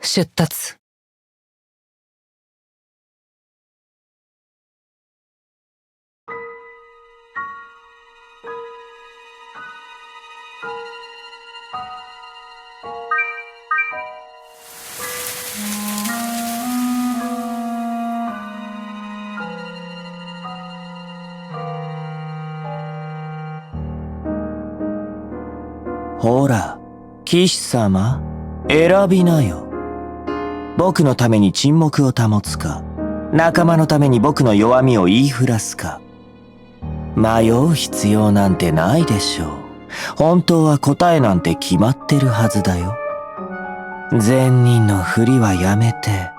出立。ほら、騎士様、選びなよ。僕のために沈黙を保つか、仲間のために僕の弱みを言いふらすか。迷う必要なんてないでしょう。本当は答えなんて決まってるはずだよ。善人のふりはやめて、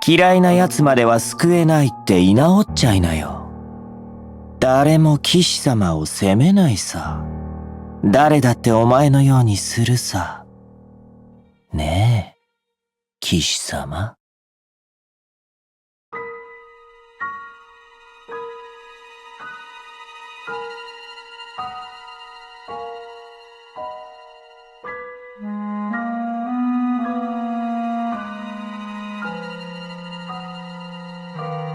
嫌いな奴までは救えないって居直っちゃいなよ。誰も騎士様を責めないさ。誰だってお前のようにするさ。ねえ、騎士様。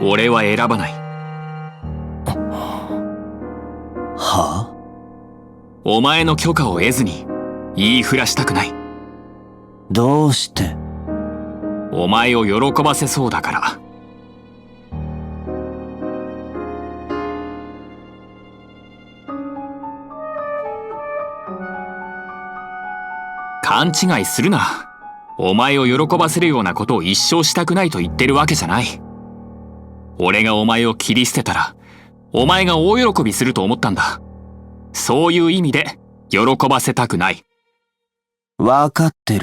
俺は選ばない。は？お前の許可を得ずに言いふらしたくない。どうして？お前を喜ばせそうだから。勘違いするな。お前を喜ばせるようなことを一生したくないと言ってるわけじゃない。俺がお前を切り捨てたら、お前が大喜びすると思ったんだ。そういう意味で喜ばせたくない。わかって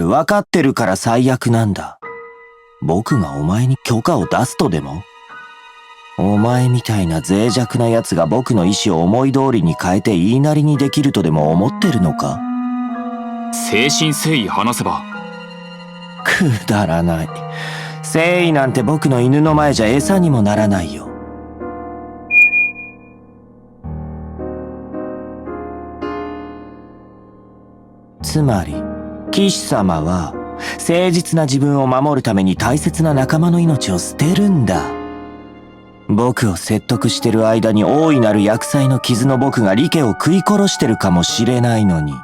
るから最悪なんだ。僕がお前に許可を出すとでも？お前みたいな脆弱な奴が僕の意志を思い通りに変えて言いなりにできるとでも思ってるのか？誠心誠意話せば。くだらない。誠意なんて僕の犬の前じゃ餌にもならないよ。つまり、騎士様は、誠実な自分を守るために大切な仲間の命を捨てるんだ。僕を説得してる間に大いなる厄災の傷の僕がリケを食い殺してるかもしれないのに。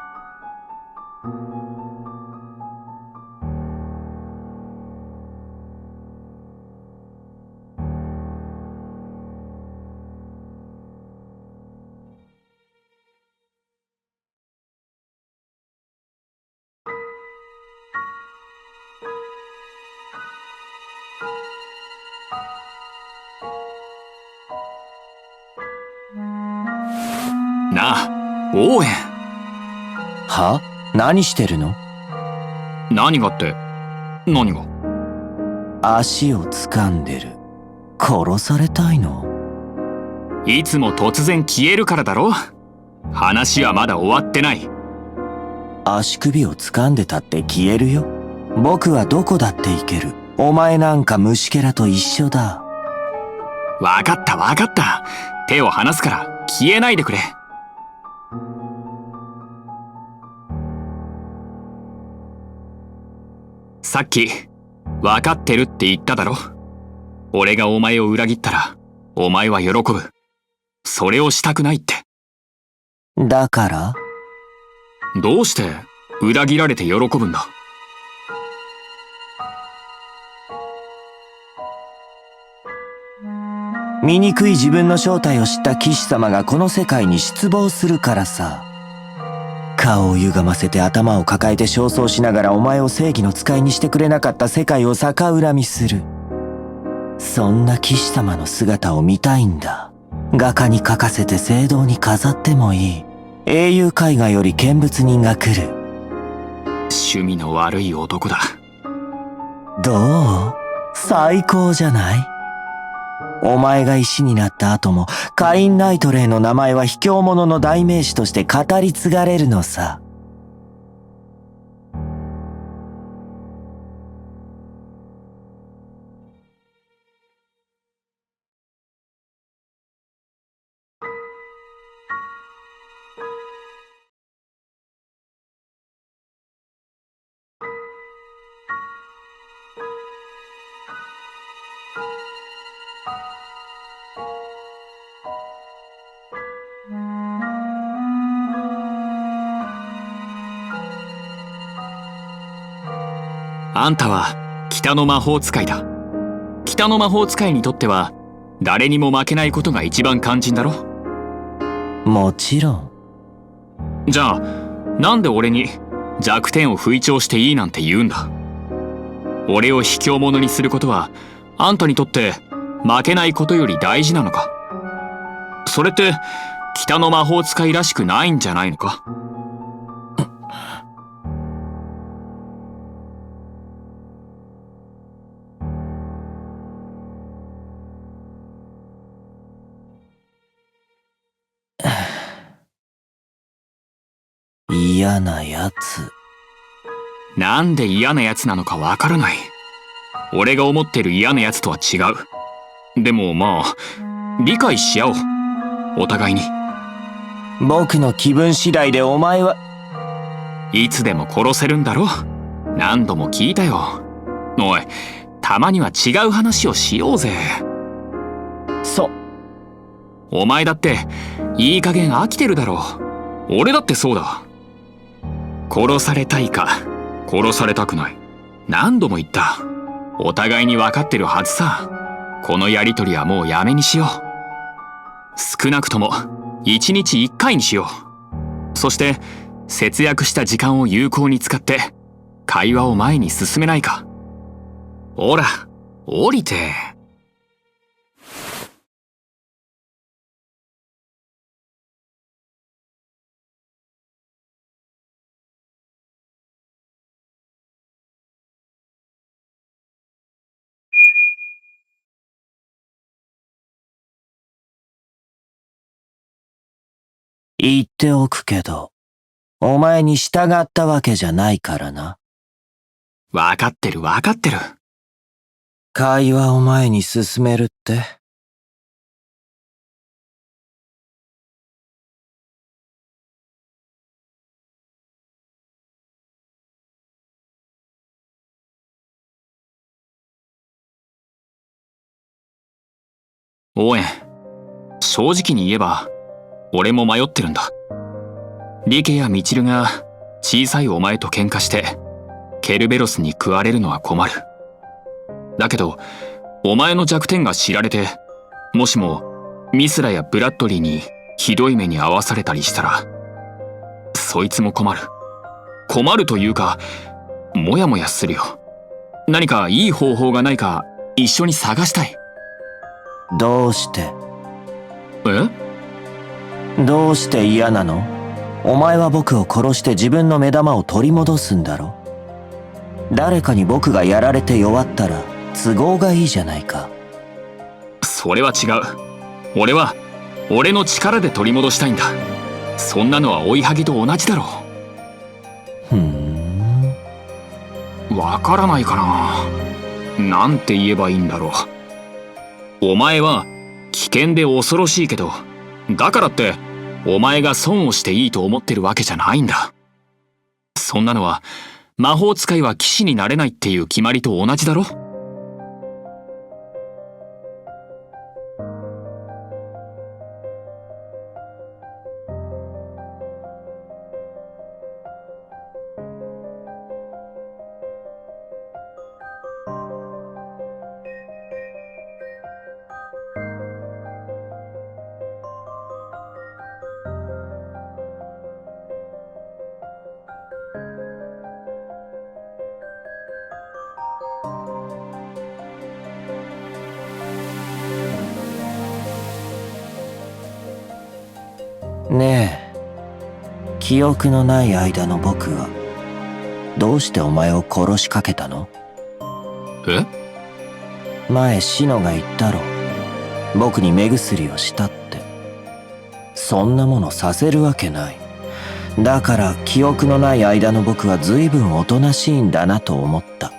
なあ、オーエン。は？何してるの？何がって、何が？足を掴んでる。殺されたいの？いつも突然消えるからだろ。話はまだ終わってない。足首を掴んでたって消えるよ。僕はどこだって行ける。お前なんか虫けらと一緒だ。わかったわかった。手を離すから消えないでくれ。さっき、わかってるって言っただろ。俺がお前を裏切ったら、お前は喜ぶ。それをしたくないって。だから？どうして裏切られて喜ぶんだ？醜い自分の正体を知った騎士様がこの世界に失望するからさ。顔を歪ませて頭を抱えて焦燥しながらお前を正義の使いにしてくれなかった世界を逆恨みする。そんな騎士様の姿を見たいんだ。画家に描かせて聖堂に飾ってもいい。英雄絵画より見物人が来る。趣味の悪い男だ。どう？最高じゃない？お前が石になった後もカイン・ナイトレイの名前は卑怯者の代名詞として語り継がれるのさ。あんたは北の魔法使いだ。北の魔法使いにとっては誰にも負けないことが一番肝心だろ。もちろん。じゃあなんで俺に弱点を吹聴していいなんて言うんだ。俺を卑怯者にすることはあんたにとって負けないことより大事なのか。それって北の魔法使いらしくないんじゃないのか。嫌なやつ。なんで嫌なやつなのかわからない。俺が思ってる嫌なやつとは違う。でもまあ理解し合おう、お互いに。僕の気分次第でお前はいつでも殺せるんだろ。何度も聞いたよ。おい、たまには違う話をしようぜ。お前だっていい加減飽きてるだろ。俺だってそうだ。殺されたいか殺されたくない、何度も言った。お互いに分かってるはずさ。このやりとりはもうやめにしよう。少なくとも1日1回にしよう。そして節約した時間を有効に使って会話を前に進めないか。ほら降りて。言っておくけど、お前に従ったわけじゃないからな。分かってる分かってる。会話を前に進めるって。オーエン、正直に言えば俺も迷ってるんだ。リケやミチルが小さいお前と喧嘩してケルベロスに食われるのは困る。だけどお前の弱点が知られて、もしもミスラやブラッドリーにひどい目に遭わされたりしたら、そいつも困る。困るというかモヤモヤするよ。何かいい方法がないか一緒に探したい。どうしてえ？どうして嫌なの？お前は僕を殺して自分の目玉を取り戻すんだろ？誰かに僕がやられて弱ったら都合がいいじゃないか。それは違う。俺は俺の力で取り戻したいんだ。そんなのは追いはぎと同じだろう。わからないかな。なんて言えばいいんだろう。お前は危険で恐ろしいけど、だからってお前が損をしていいと思ってるわけじゃないんだ。そんなのは魔法使いは騎士になれないっていう決まりと同じだろ。ねえ、記憶のない間の僕はどうしてお前を殺しかけたの？え？前シノが言ったろ。僕に目薬をしたって。そんなものさせるわけない。だから記憶のない間の僕は随分おとなしいんだなと思った。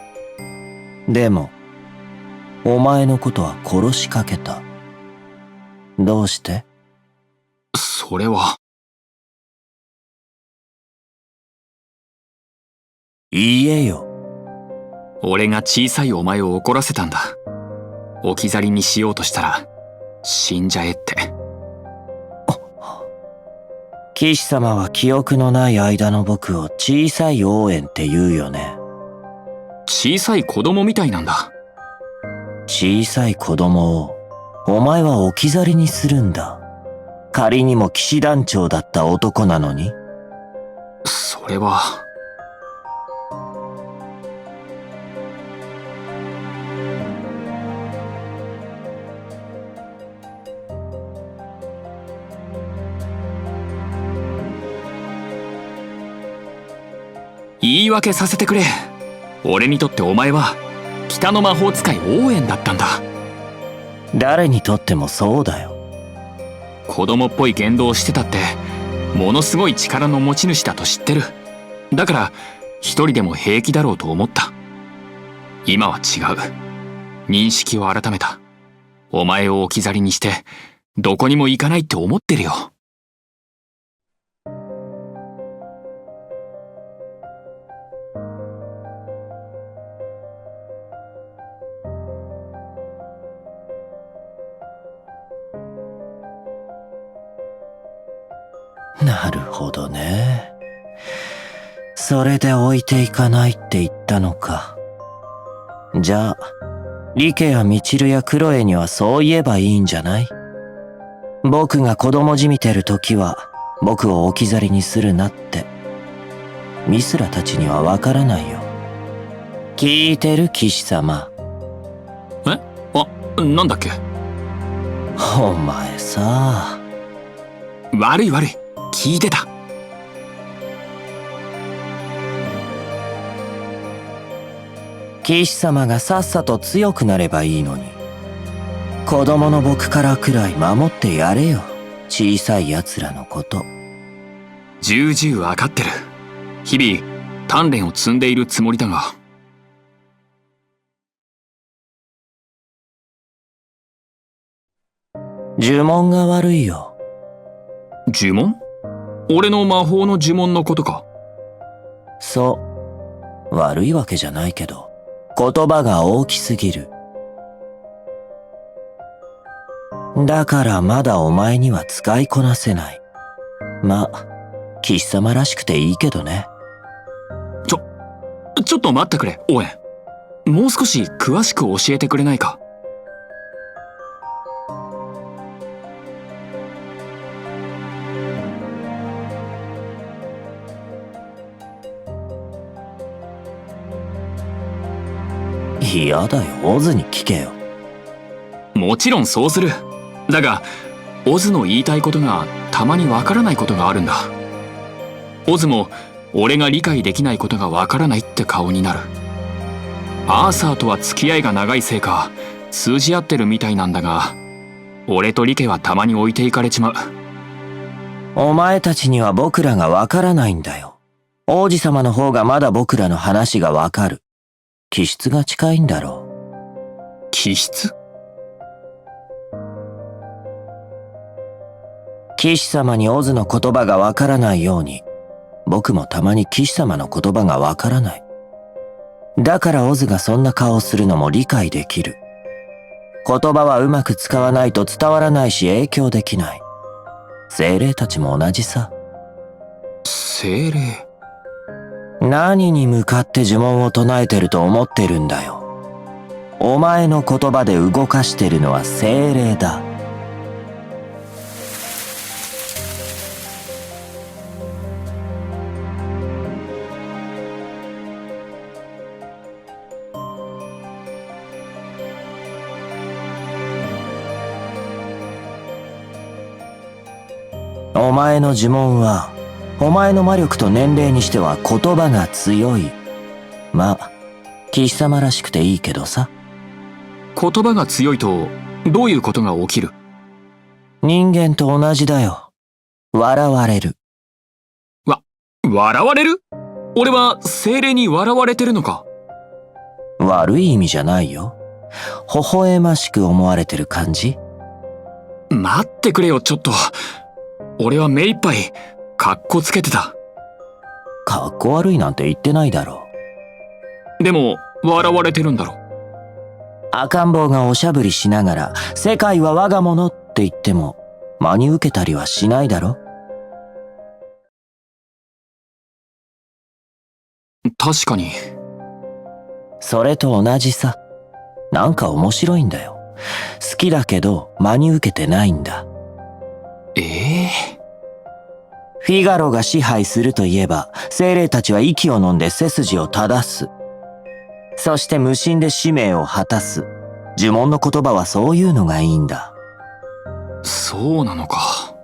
でもお前のことは殺しかけた。どうして？それは。言えよ。俺が小さいお前を怒らせたんだ。置き去りにしようとしたら死んじゃえって。騎士様は記憶のない間の僕を小さい応援って言うよね。小さい子供みたいなんだ。小さい子供を、お前は置き去りにするんだ。仮にも騎士団長だった男なのに。それは。言い訳させてくれ。俺にとってお前は北の魔法使いオーエンだったんだ。誰にとってもそうだよ。子供っぽい言動をしてたってものすごい力の持ち主だと知ってる。だから一人でも平気だろうと思った。今は違う。認識を改めた。お前を置き去りにしてどこにも行かないって思ってるよ。なるほどね。それで置いていかないって言ったのか。じゃあ、リケやミチルやクロエにはそう言えばいいんじゃない？僕が子供じみてる時は、僕を置き去りにするなって。ミスラたちにはわからないよ。聞いてる騎士様。え？なんだっけ？お前さ。悪い悪い。聞いてた。騎士様がさっさと強くなればいいのに。子供の僕からくらい守ってやれよ。小さい奴らのこと。重々わかってる。日々鍛錬を積んでいるつもりだが。呪文が悪いよ。呪文？俺の魔法の呪文のことか。そう。悪いわけじゃないけど、言葉が大きすぎる。だからまだお前には使いこなせない。ま、騎士様らしくていいけどね。ちょっと待ってくれ、オーエン。もう少し詳しく教えてくれないか。嫌だよ、オズに聞けよ。もちろんそうする。だがオズの言いたいことがたまにわからないことがあるんだ。オズも俺が理解できないことがわからないって顔になる。アーサーとは付き合いが長いせいか通じ合ってるみたいなんだが、俺とリケはたまに置いていかれちまう。お前たちには僕らがわからないんだよ。王子様の方がまだ僕らの話がわかる。気質が近いんだろう。気質？騎士様にオズの言葉がわからないように、僕もたまに騎士様の言葉がわからない。だからオズがそんな顔をするのも理解できる。言葉はうまく使わないと伝わらないし影響できない。精霊たちも同じさ。精霊？何に向かって呪文を唱えてると思ってるんだよ。お前の言葉で動かしてるのは精霊だ。お前の呪文は、お前の魔力と年齢にしては言葉が強い。まあ、騎士様らしくていいけどさ。言葉が強いとどういうことが起きる？人間と同じだよ。笑われる。笑われる？俺は精霊に笑われてるのか？悪い意味じゃないよ。微笑ましく思われてる感じ？待ってくれよ、ちょっと。俺は目いっぱいカッコつけてた。かっこ悪いなんて言ってないだろう。でも笑われてるんだろ。赤ん坊がおしゃぶりしながら世界は我が物って言っても真に受けたりはしないだろ。確かに。それと同じさ。なんか面白いんだよ。好きだけど真に受けてないんだ。フィガロが支配するといえば、精霊たちは息を飲んで背筋を正す。そして無心で使命を果たす。呪文の言葉はそういうのがいいんだ。そうなのか。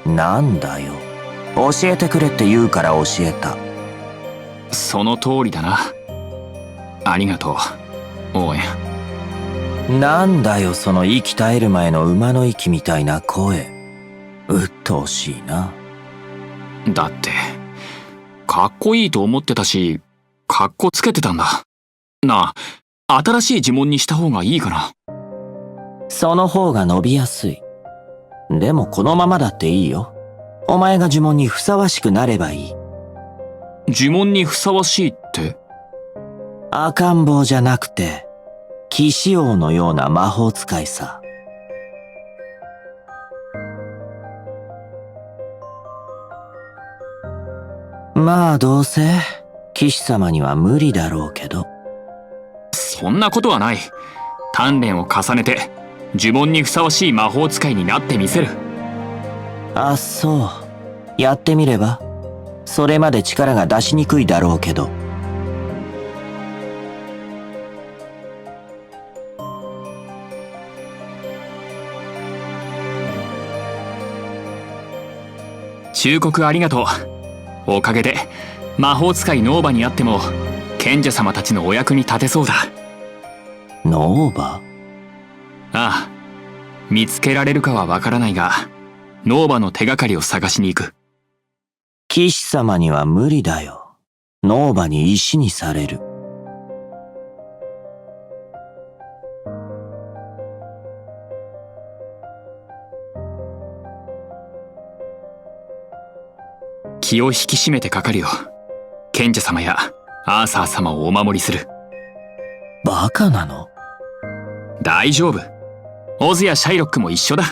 なんだよ。教えてくれって言うから教えた。その通りだな。ありがとう、オーエン。なんだよ、その息絶える前の馬の息みたいな声。鬱陶しいな。だって、かっこいいと思ってたし、かっこつけてたんだ。なあ、新しい呪文にした方がいいかな。その方が伸びやすい。でもこのままだっていいよ。お前が呪文にふさわしくなればいい。呪文にふさわしいって？赤ん坊じゃなくて、騎士王のような魔法使いさ。まあどうせ、騎士様には無理だろうけど。そんなことはない。鍛錬を重ねて、呪文にふさわしい魔法使いになってみせる。あ、そう。やってみれば。それまで力が出しにくいだろうけど。忠告ありがとう。おかげで魔法使いノーバに会っても賢者様たちのお役に立てそうだ。ノーバ？ああ、見つけられるかはわからないが、ノーバの手がかりを探しに行く。騎士様には無理だよ。ノーバに石にされる。気を引き締めてかかるよ。賢者様やアーサー様をお守りする。バカなの？大丈夫。オズやシャイロックも一緒だ。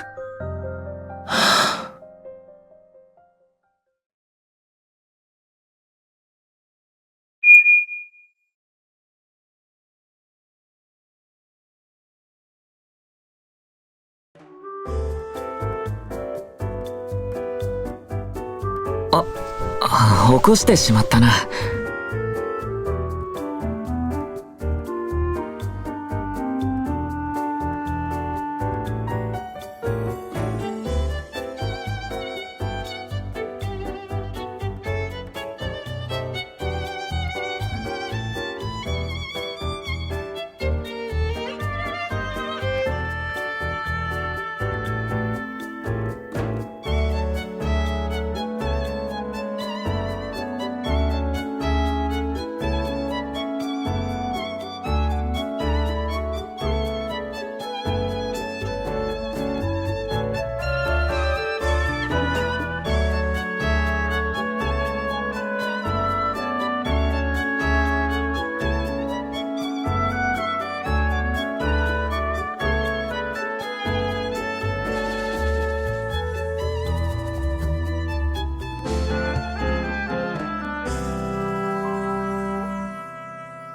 起こしてしまったな。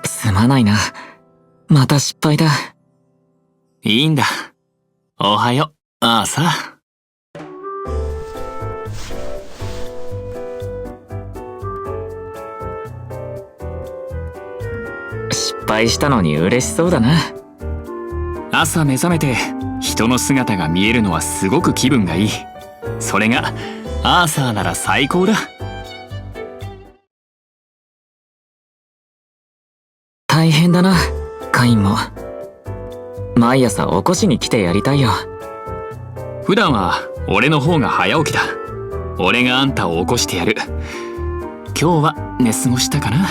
すまないな。また失敗だ。いいんだ。おはよう、アーサー。失敗したのに嬉しそうだな。朝目覚めて人の姿が見えるのはすごく気分がいい。それがアーサーなら最高だ。大変だな、カインも。毎朝起こしに来てやりたいよ。普段は俺の方が早起きだ。俺があんたを起こしてやる。今日は寝過ごしたかな。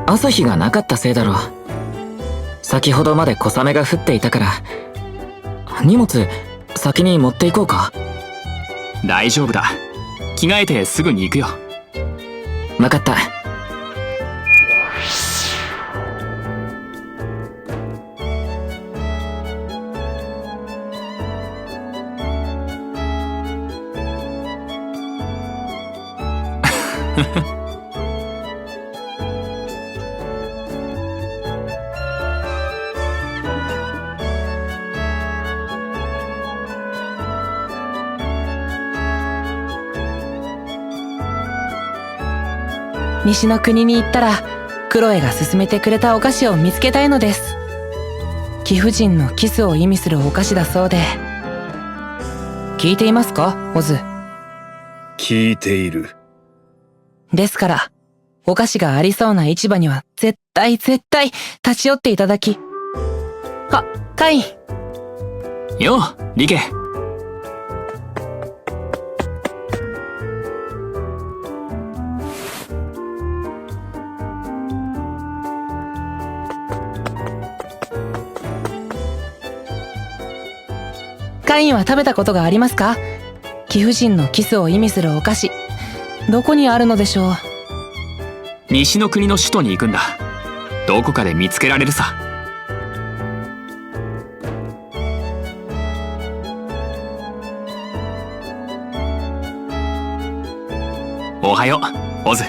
朝日がなかったせいだろう。先ほどまで小雨が降っていたから。荷物先に持っていこうか。大丈夫だ。着替えてすぐに行くよ。わかった。西の国に行ったらクロエが勧めてくれたお菓子を見つけたいのです。貴婦人のキスを意味するお菓子だそうで。聞いていますか、オズ？聞いている。ですからお菓子がありそうな市場には絶対立ち寄っていただき。カイン。よう、リケ。カインは食べたことがありますか？貴婦人のキスを意味するお菓子、どこにあるのでしょう？西の国の首都に行くんだ。どこかで見つけられるさ。おはよう、オズ。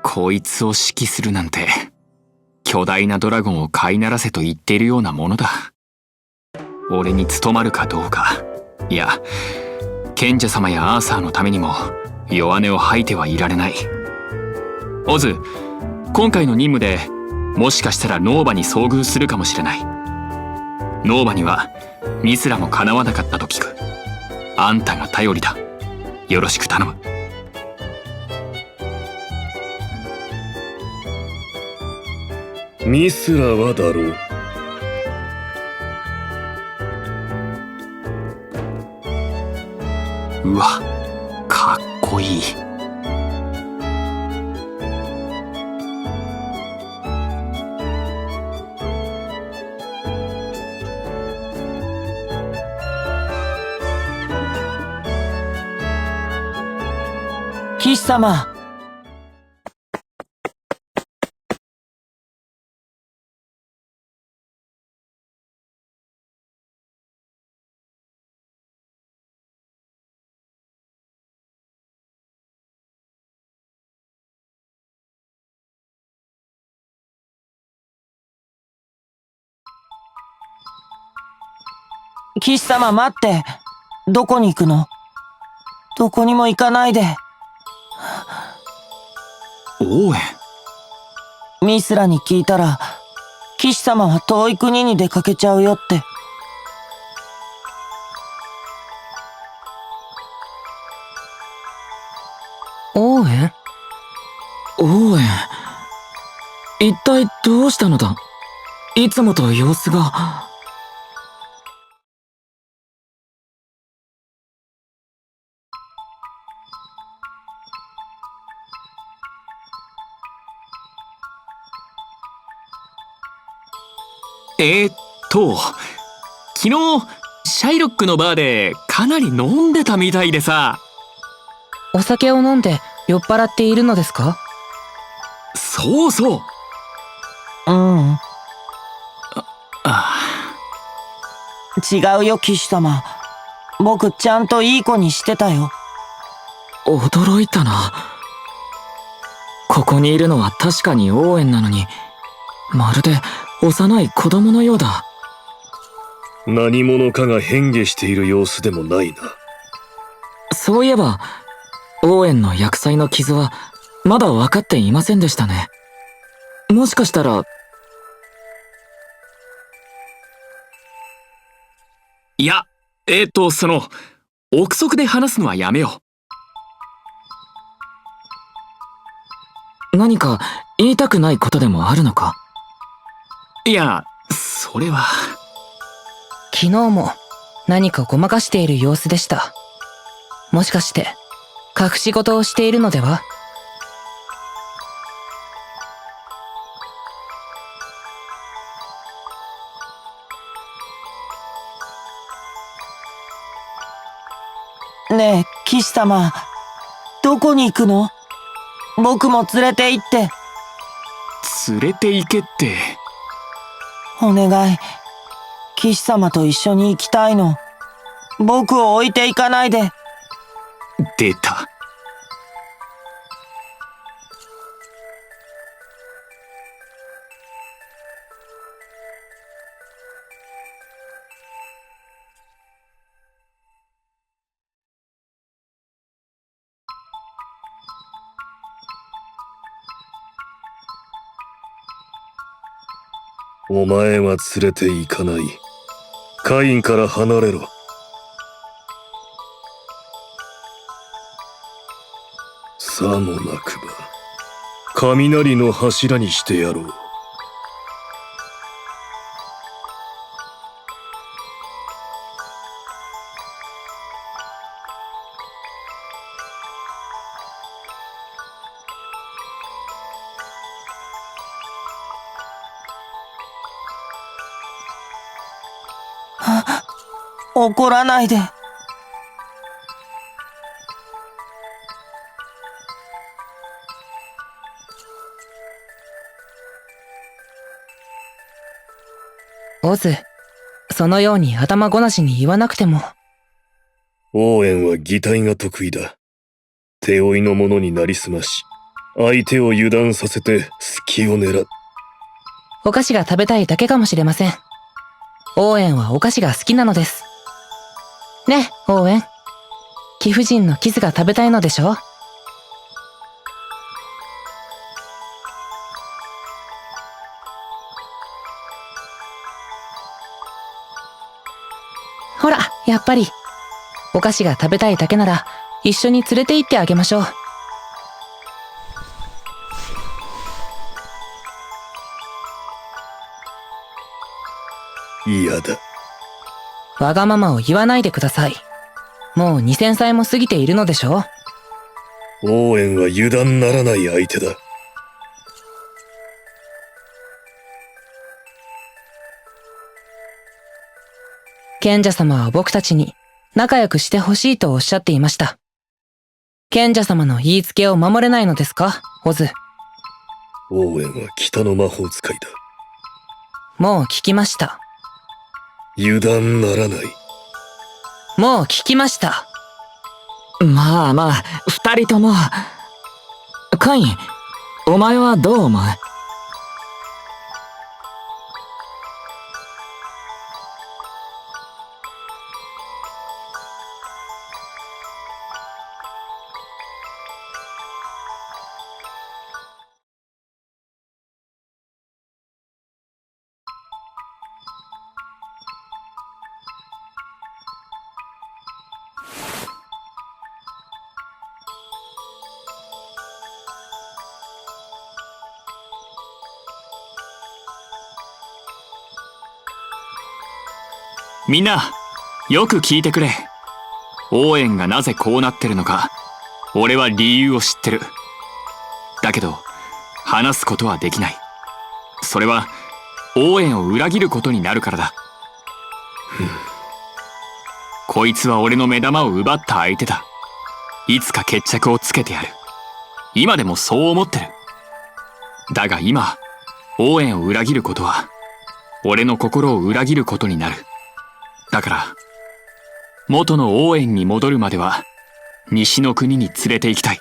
こいつを指揮するなんて、巨大なドラゴンを飼いならせと言っているようなものだ。俺に務まるかどうか。いや、賢者様やアーサーのためにも弱音を吐いてはいられない。オズ、今回の任務でもしかしたらノーバに遭遇するかもしれない。ノーバにはミスらもかなわなかったと聞く。あんたが頼りだ。よろしく頼む。ミスラはだろう。うわ、かっこいい。騎士様。騎士様待って。どこに行くの？どこにも行かないで。オーエン。ミスラに聞いたら、騎士様は遠い国に出かけちゃうよって。オーエン？オーエン。一体どうしたのだ？いつもと様子が。昨日シャイロックのバーでかなり飲んでたみたいでさ。お酒を飲んで酔っ払っているのですか？そうそう。違うよ、騎士様。僕ちゃんといい子にしてたよ。驚いたな。ここにいるのは確かにオーエンなのに、まるで幼い子供のようだ。何者かが変化している様子でもないな。そういえば、オーエンの厄災の傷はまだ分かっていませんでしたね。もしかしたら。いや、憶測で話すのはやめよ何か言いたくないことでもあるのか？いや、それは。昨日も何かごまかしている様子でした。もしかして隠し事をしているのでは？ねえ、騎士様、どこに行くの？僕も連れて行って。連れて行けって。お願い。騎士様と一緒に行きたいの。僕を置いていかないで。出た。お前は連れて行かない。カインから離れろ。さもなくば、雷の柱にしてやろう。怒らないで。オズ、そのように頭ごなしに言わなくても。オーエンは擬態が得意だ。手負いの者になりすまし、相手を油断させて隙を狙う。お菓子が食べたいだけかもしれません。オーエンはお菓子が好きなのです。ね、オーエン。貴婦人のキスが食べたいのでしょ？ほら、やっぱり。お菓子が食べたいだけなら、一緒に連れて行ってあげましょう。嫌だ。わがままを言わないでください。もう2000歳も過ぎているのでしょ？オーエンは油断ならない相手だ。賢者様は僕たちに仲良くしてほしいとおっしゃっていました。賢者様の言いつけを守れないのですか、オズ？オーエンは北の魔法使いだ。もう聞きました。油断ならない。もう聞きました。まあまあ、二人とも。カイン、お前はどう思う？みんな、よく聞いてくれ。オーエンがなぜこうなってるのか、俺は理由を知ってる。だけど、話すことはできない。それは、オーエンを裏切ることになるからだ。こいつは俺の目玉を奪った相手だ。いつか決着をつけてやる。今でもそう思ってる。だが今、オーエンを裏切ることは、俺の心を裏切ることになる。だから、元のオーエンに戻るまでは、西の国に連れて行きたい。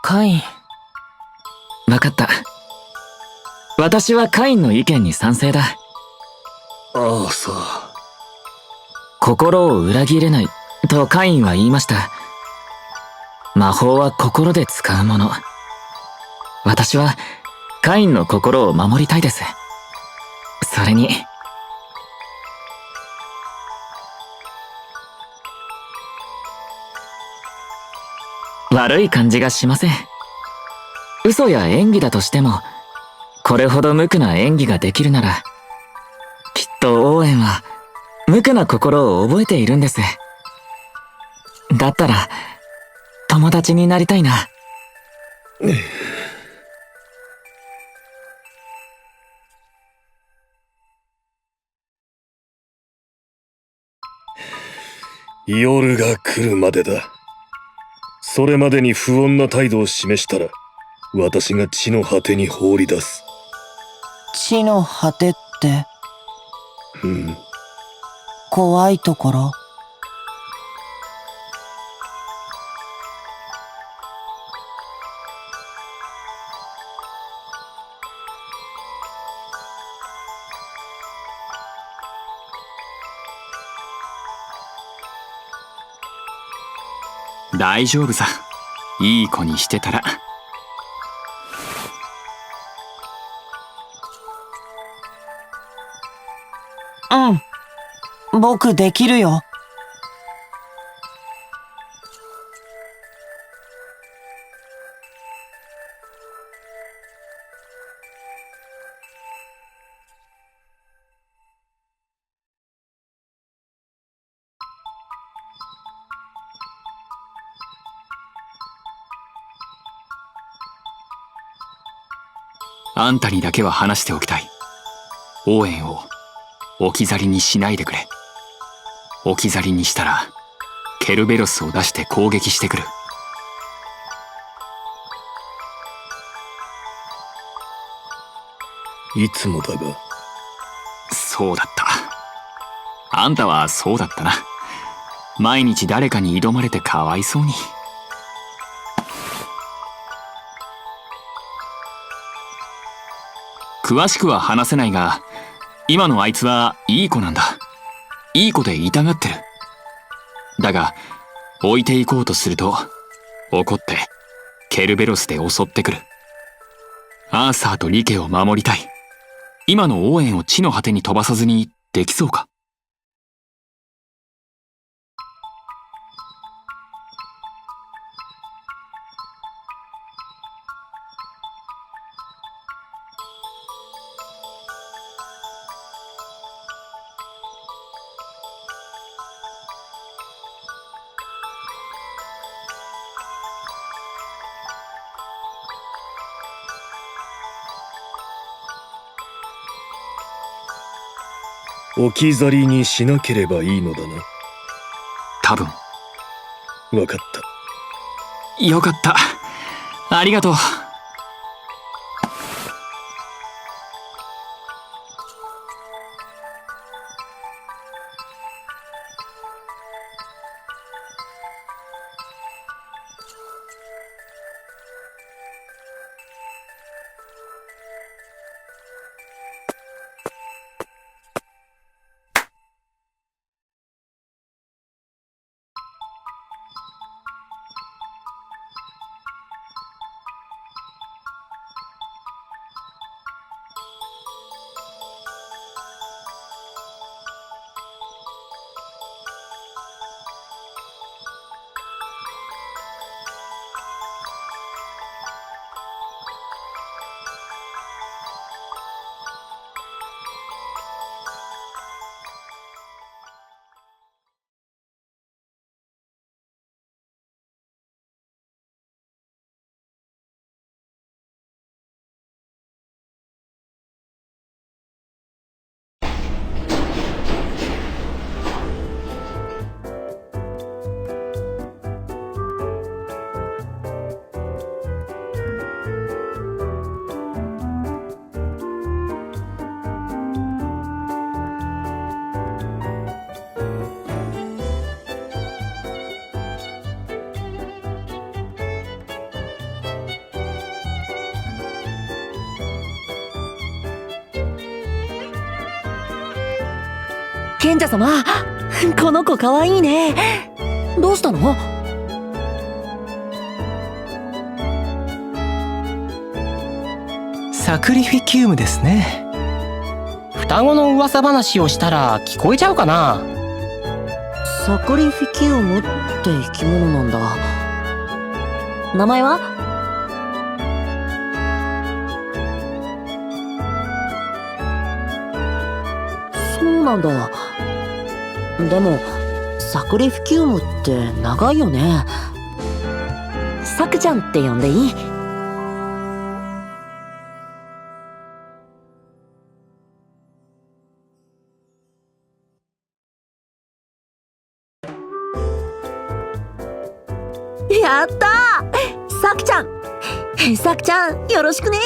カイン。わかった。私はカインの意見に賛成だ。ああさあ。心を裏切れないとカインは言いました。魔法は心で使うもの。私はカインの心を守りたいです。それに、悪い感じがしません。嘘や演技だとしても、これほど無垢な演技ができるなら、きっとオーエンは無垢な心を覚えているんです。だったら、友達になりたいな。夜が来るまでだ。それまでに不穏な態度を示したら、私が地の果てに放り出す。地の果てって、怖いところ？大丈夫さ。いい子にしてたら。うん。僕できるよ。あんたにだけは話しておきたい。オーエンを置き去りにしないでくれ。置き去りにしたら、ケルベロスを出して攻撃してくる。いつもだが。そうだった。あんたはそうだったな。毎日誰かに挑まれてかわいそうに。詳しくは話せないが、今のあいつはいい子なんだ。いい子で痛がってる。だが、置いていこうとすると、怒って、ケルベロスで襲ってくる。アーサーとリケを守りたい。今のオーエンを地の果てに飛ばさずにできそうか？置き去りにしなければいいのだな。多分。わかった。よかった。ありがとう。賢者様、この子かわいいね。どうしたの？サクリフィキウムですね。双子の噂話をしたら聞こえちゃうかな。サクリフィキウムって生き物なんだ。名前は？そうなんだ。でもサクリフィキウムって長いよね。サクちゃんって呼んでいい？やったー！サクちゃん！サクちゃん、よろしくね！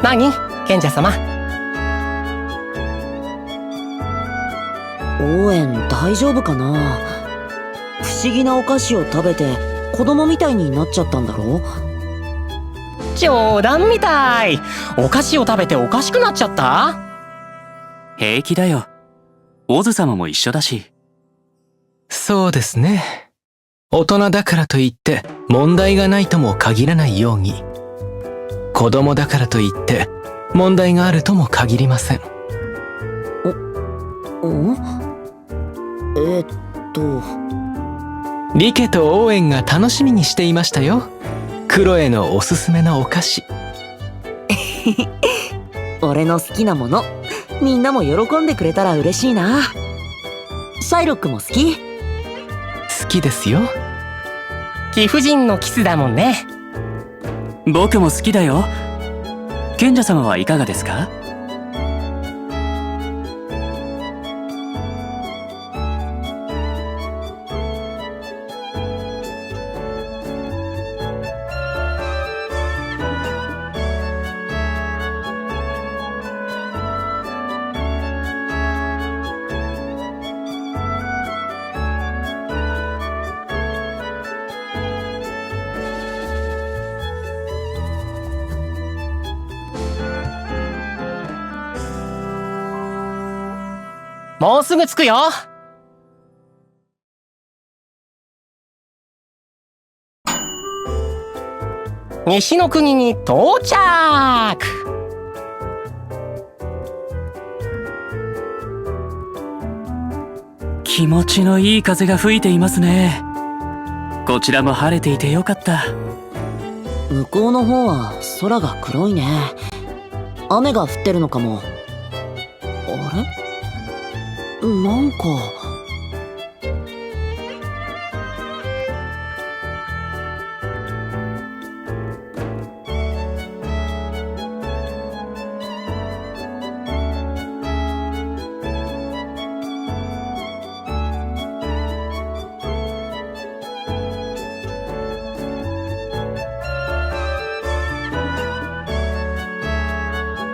何？賢者様。オーエン、大丈夫かな？不思議なお菓子を食べて子供みたいになっちゃったんだろ？冗談みたい。お菓子を食べておかしくなっちゃった？平気だよ。オズ様も一緒だし。そうですね。大人だからといって問題がないとも限らないように、子供だからといって問題があるとも限りません。リケとオーエンが楽しみにしていましたよ。クロエのおすすめのお菓子。俺の好きなもの、みんなも喜んでくれたら嬉しいな。シャイロックも好き？好きですよ。貴婦人のキスだもんね。僕も好きだよ。賢者様はいかがですか？もうすぐ着くよ。西の国に到着。気持ちのいい風が吹いていますね。こちらも晴れていてよかった。向こうの方は空が黒いね。雨が降ってるのかも。あれ？なんか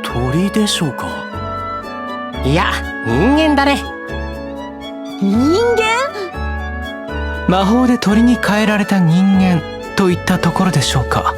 鳥でしょうか？いや、人間だね。人間？魔法で鳥に変えられた人間といったところでしょうか。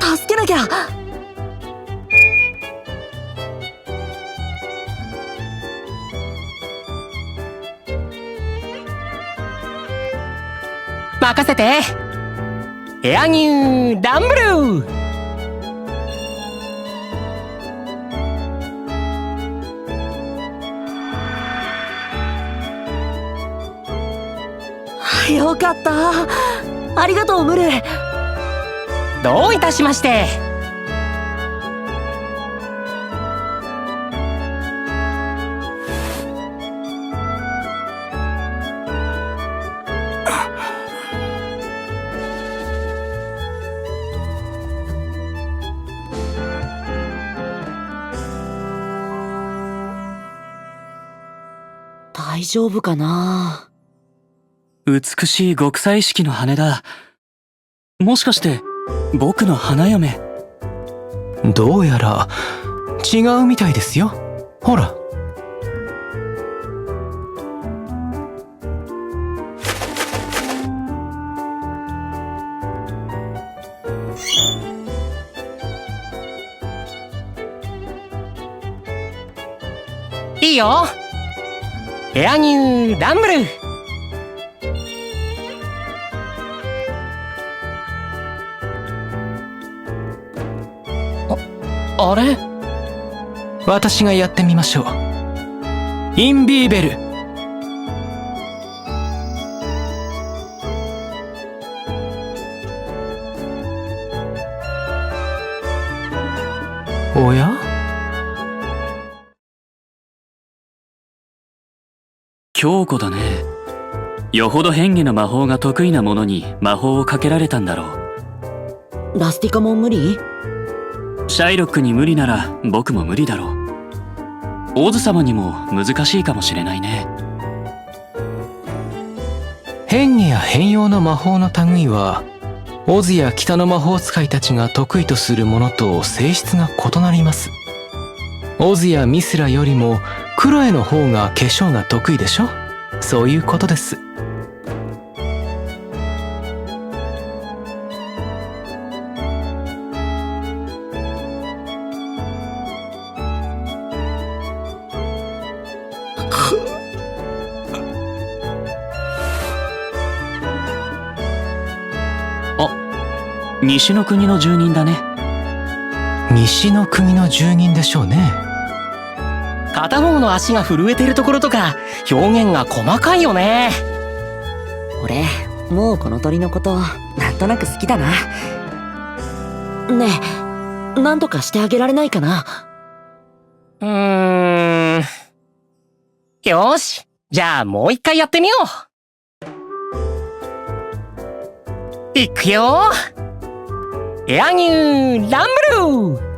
助けなきゃ。任せて。エアニューダンブルー。よかった。ありがとうムル。どういたしまして。大丈夫かな。美しい極彩意識の羽だ。もしかして僕の花嫁？どうやら違うみたいですよ。ほら。いいよ。エアニューランブル。あれ？私がやってみましょう。インビーベル。おや？強固だね。よほど変化の魔法が得意なものに魔法をかけられたんだろう。ラスティカも無理？シャイロックに無理なら僕も無理だろう。王子様にも難しいかもしれないね。変化や変容の魔法の類はオズや北の魔法使いたちが得意とするものと性質が異なります。オズやミスラよりもクロエの方が化粧が得意でしょ。そういうことです。西の国の住人だね。西の国の住人でしょうね。片方の足が震えてるところとか表現が細かいよね。俺もうこの鳥のことなんとなく好きだな。ねえ、なんとかしてあげられないかな。よし、じゃあもう一回やってみよう。いくよ。エアニューランブルー。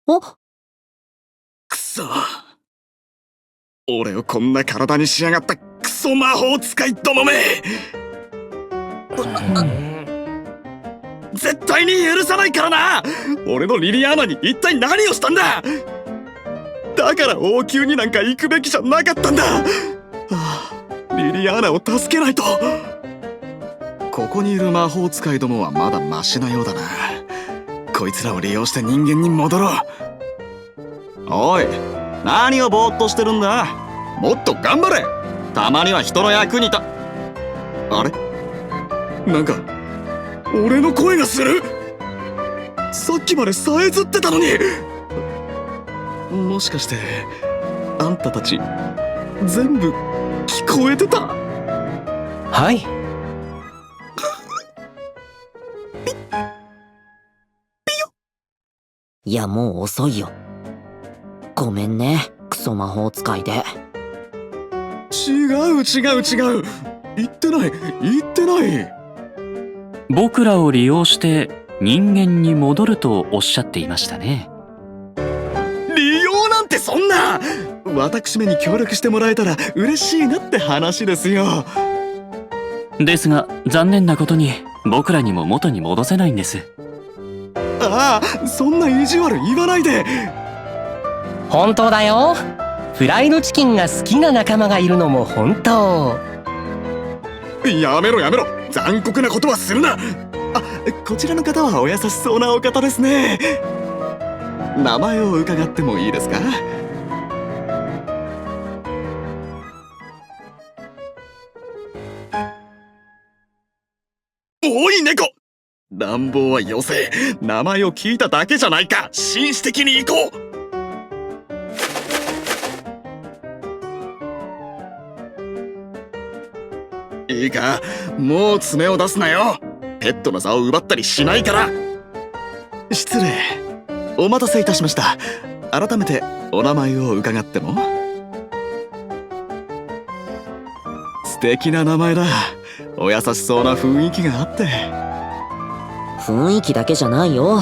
お？くそ。俺をこんな体にしやがったクソ魔法使いどもめ。絶対に許さないからな。俺のリリアーナに一体何をしたんだ。だから王宮になんか行くべきじゃなかったんだ。リリアーナを助けないと。ここにいる魔法使いどもはまだマシなようだな。こいつらを利用して人間に戻ろう。おい、何をぼーっとしてるんだ。もっと頑張れ。たまには人の役にあれ、なんか俺の声がする。さっきまでさえずってたのに。もしかしてあんたたち全部聞こえてた？はい。いやもう遅いよ。ごめんね、クソ魔法使いで。違う。言ってない。僕らを利用して人間に戻るとおっしゃっていましたね。利用なんてそんな。私めに協力してもらえたら嬉しいなって話ですよ。ですが残念なことに僕らにも元に戻せないんです。ああ、そんな意地悪言わないで。本当だよ。フライドチキンが好きな仲間がいるのも本当。やめろ。残酷なことはするな。こちらの方はお優しそうなお方ですね。名前を伺ってもいいですか？おい猫、乱暴はよせ。名前を聞いただけじゃないか。紳士的に行こう。いいか、もう爪を出すなよ。ペットの座を奪ったりしないから。失礼、お待たせいたしました。改めてお名前を伺っても。素敵な名前だ。お優しそうな雰囲気があって。雰囲気だけじゃないよ。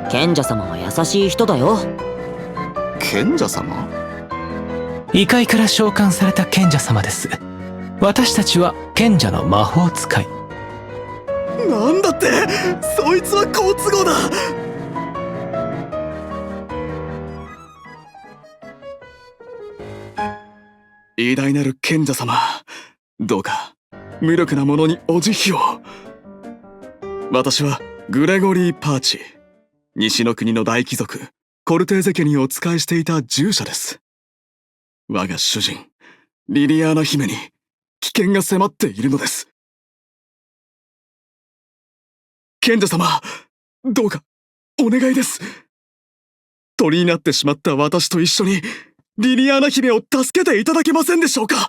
賢者様は優しい人だよ。賢者様？異界から召喚された賢者様です。私たちは賢者の魔法使い。なんだって、そいつは好都合だ。偉大なる賢者様、どうか無力な者にお慈悲を。私はグレゴリー・パーチ、西の国の大貴族コルテーゼ家にお仕えしていた従者です。我が主人リリアーナ姫に危険が迫っているのです。賢者様、どうかお願いです。鳥になってしまった私と一緒にリリアーナ姫を助けていただけませんでしょうか。